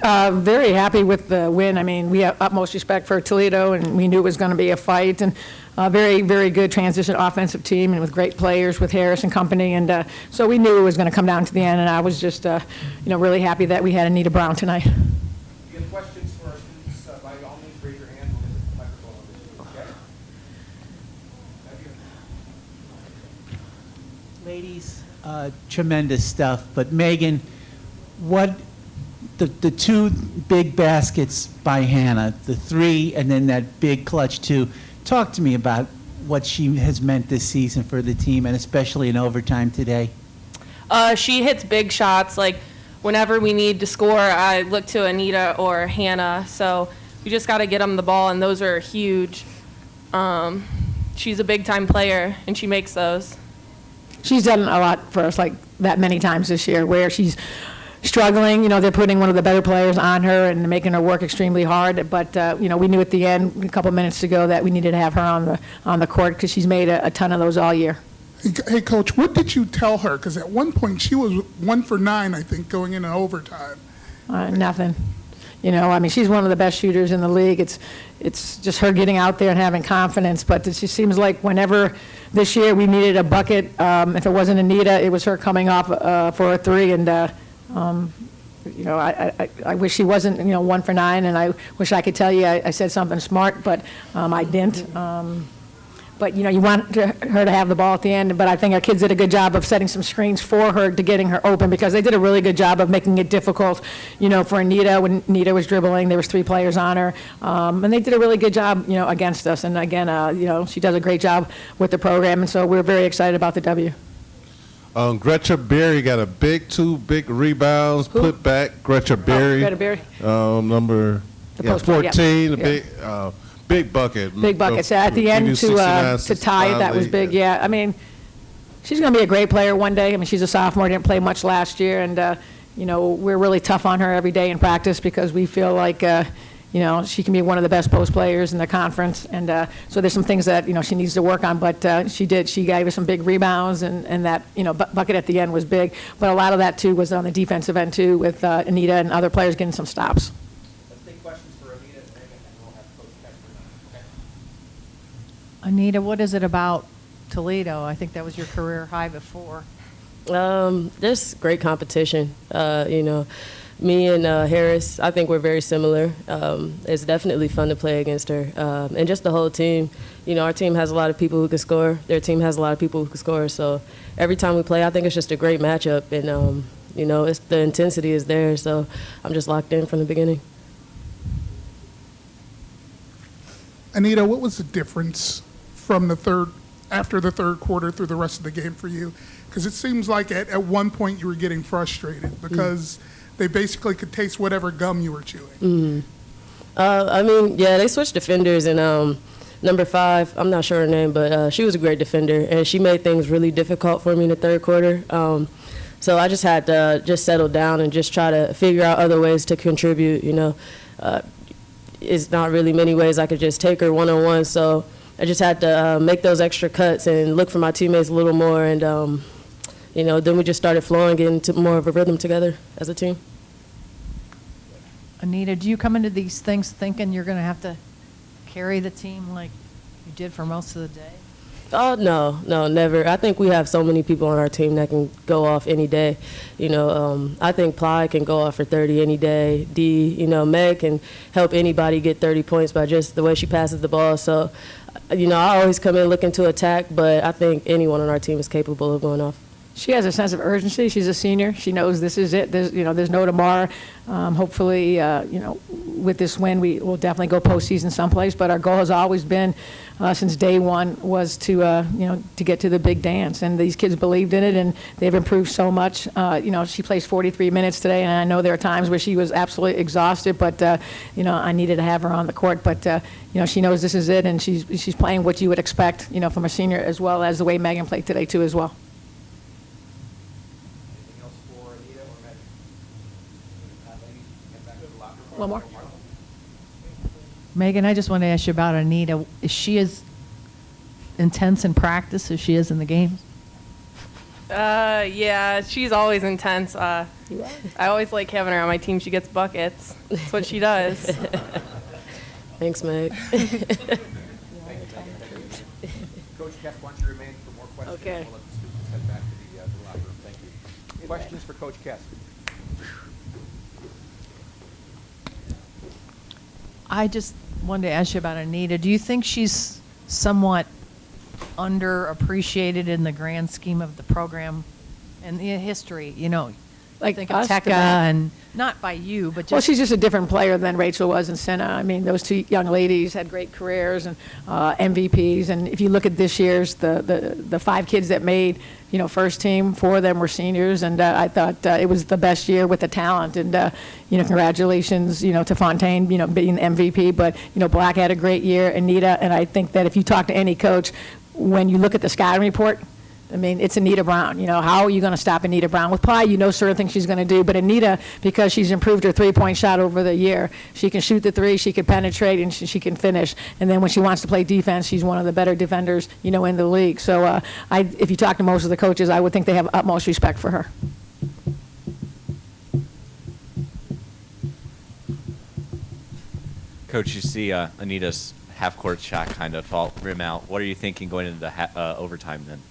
Very happy with the win. I mean, we have utmost respect for Toledo, and we knew it was going to be a fight, and a very, very good transition offensive team, and with great players with Harris and company, and so we knew it was going to come down to the end, and I was just, really happy that we had Anita Brown tonight. If you have questions for our students, by all means, raise your hand. We'll get the microphone over to you. Okay? Ladies, tremendous stuff. But Megan, what the two big baskets by Hannah, the three and then that big clutch two. Talk to me about what she has meant this season for the team, and especially in overtime today. She hits big shots. Like, whenever we need to score, I look to Anita or Hannah. So we just got to get them the ball, and those are huge. She's a big-time player, and she makes those. She's done a lot for us, like that many times this year, where she's struggling. They're putting one of the better players on her and making her work extremely hard. But we knew at the end, a couple minutes ago, that we needed to have her on the court because she's made a ton of those all year. Hey, Coach, what did you tell her? Because at one point she was 1 for 9, I think, going into overtime. Nothing. She's one of the best shooters in the league. It's just her getting out there and having confidence. But it just seems like whenever this year we needed a bucket, if it wasn't Anita, it was her coming off for a three. And I wish she wasn't 1 for 9, and I wish I could tell you I said something smart, but I didn't. But you want her to have the ball at the end. But I think our kids did a good job of setting some screens for her to getting her open, because they did a really good job of making it difficult, for Anita. When Anita was dribbling, there was 3 players on her, and they did a really good job, against us. And again, she does a great job with the program, and so we're very excited about the W. Gretchen Berry got a two big rebounds, put back. Gretchen Berry. Greta Berry. Number 14, yeah. Big bucket. Big buckets. At the end to tie it, that was big, yeah. She's going to be a great player one day. She's a sophomore, didn't play much last year, and, we're really tough on her every day in practice because we feel like, she can be one of the best post players in the conference. And so there's some things that, she needs to work on, but she did. She gave us some big rebounds, and that, bucket at the end was big. But a lot of that, too, was on the defensive end, too, with Anita and other players getting some stops. Let's take questions for Anita and Megan, and we'll have Coach Kessler now. Okay? Anita, what is it about Toledo? I think that was your career high before. Just great competition. Me and Harris, I think we're very similar. It's definitely fun to play against her. And just the whole team. Our team has a lot of people who can score. Their team has a lot of people who can score. So every time we play, I think it's just a great matchup. And, it's the intensity is there. So I'm just locked in from the beginning. Anita, what was the difference from after the third quarter through the rest of the game for you? Because it seems like at one point you were getting frustrated because they basically could taste whatever gum you were chewing. They switched defenders, and number 5, I'm not sure her name, but she was a great defender, and she made things really difficult for me in the third quarter. So I just had to just settle down and just try to figure out other ways to contribute. It's not really many ways I could just take her one-on-one, so I just had to make those extra cuts and look for my teammates a little more, and then we just started flowing, getting into more of a rhythm together as a team. Anita, do you come into these things thinking you're going to have to carry the team like you did for most of the day? Oh, no, never. I think we have so many people on our team that can go off any day. I think Ply can go off for 30 any day. Meg can help anybody get 30 points by just the way she passes the ball. So, I always come in looking to attack, but I think anyone on our team is capable of going off. She has a sense of urgency. She's a senior. She knows this is it. There's no tomorrow. Hopefully, with this win, we will definitely go postseason someplace. But our goal has always been, since day one, was to get to the big dance. And these kids believed in it, and they've improved so much. She plays 43 minutes today, and I know there are times where she was absolutely exhausted. But I needed to have her on the court. But she knows this is it, and she's playing what you would expect, from a senior, as well as the way Megan played today too, as well. One more. Megan, I just want to ask you about Anita. Is she as intense in practice as she is in the games? Yeah, she's always intense. I always like having her on my team. She gets buckets. That's what she does. Thanks, Meg. Thank you. Coach Kess, why don't you remain for more questions? Okay. We'll let the students head back to the locker room. Thank you. Questions for Coach Kess? I just wanted to ask you about Anita. Do you think she's somewhat underappreciated in the grand scheme of the program and the history? You know, Like think us, of Tekka the band. and not by you, but just. Well, she's just a different player than Rachel was in Senna. I mean, those two young ladies had great careers and MVPs. And if you look at this year's, the 5 kids that made, first team, 4 of them were seniors. And I thought it was the best year with the talent. And, congratulations, to Fontaine, being the MVP. But, Black had a great year, Anita. And I think that if you talk to any coach, when you look at the scouting report, I mean, it's Anita Brown. How are you going to stop Anita Brown? With Ply, certain things she's going to do. But Anita, because she's improved her three-point shot over the year, she can shoot the three, she can penetrate, and she can finish. And then when she wants to play defense, she's one of the better defenders, in the league. So if you talk to most of the coaches, I would think they have utmost respect for her. Coach, you see Anita's half-court shot kind of fall rim out. What are you thinking going into the overtime then?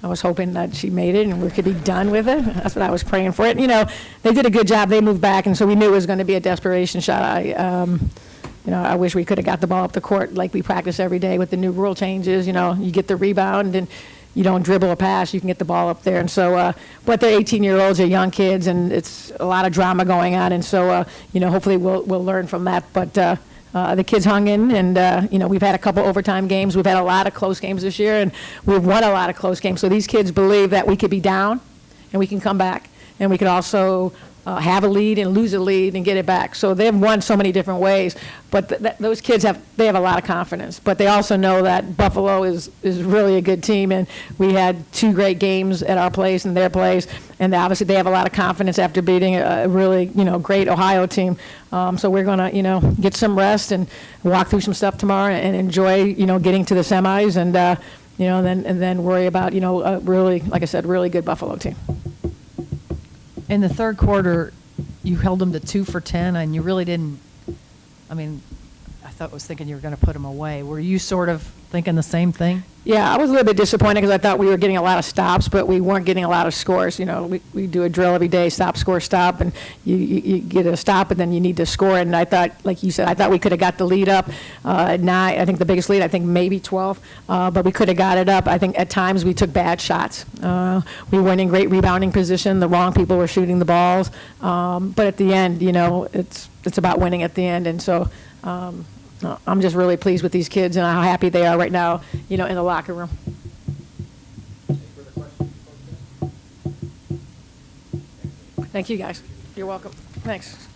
I was hoping that she made it and we could be done with it. That's what I was praying for it. They did a good job. They moved back, and so we knew it was going to be a desperation shot. I wish we could have got the ball up the court like we practice every day with the new rule changes. You get the rebound and you don't dribble or pass. You can get the ball up there. And so, but they're 18-year-olds, they're young kids, and it's a lot of drama going on. And so, hopefully we'll learn from that. But the kids hung in, and we've had a couple overtime games. We've had a lot of close games this year, and we've won a lot of close games. So these kids believe that we could be down, and we can come back, and we could also have a lead and lose a lead and get it back. So they've won so many different ways. But those kids have a lot of confidence. But they also know that Buffalo is really a good team, and we had 2 great games at our place and their place, and obviously they have a lot of confidence after beating a really great Ohio team. So we're going to get some rest and walk through some stuff tomorrow and enjoy getting to the semis and then worry about a really, like I said, really good Buffalo team. In the third quarter, you held them to 2 for 10, and you really didn't. I mean, I was thinking you were going to put them away. Were you sort of thinking the same thing? Yeah, I was a little bit disappointed because I thought we were getting a lot of stops, but we weren't getting a lot of scores. We do a drill every day, stop, score, stop, and you get a stop, and then you need to score. And I thought, like you said, I thought we could have got the lead up at 9. I think the biggest lead, I think maybe 12, but we could have got it up. I think at times we took bad shots. We weren't in great rebounding position. The wrong people were shooting the balls. But at the end, it's about winning at the end, and so. I'm just really pleased with these kids and how happy they are right now, in the locker room. Any further questions, Coach Kess? Thank you, guys. You're welcome. Thanks.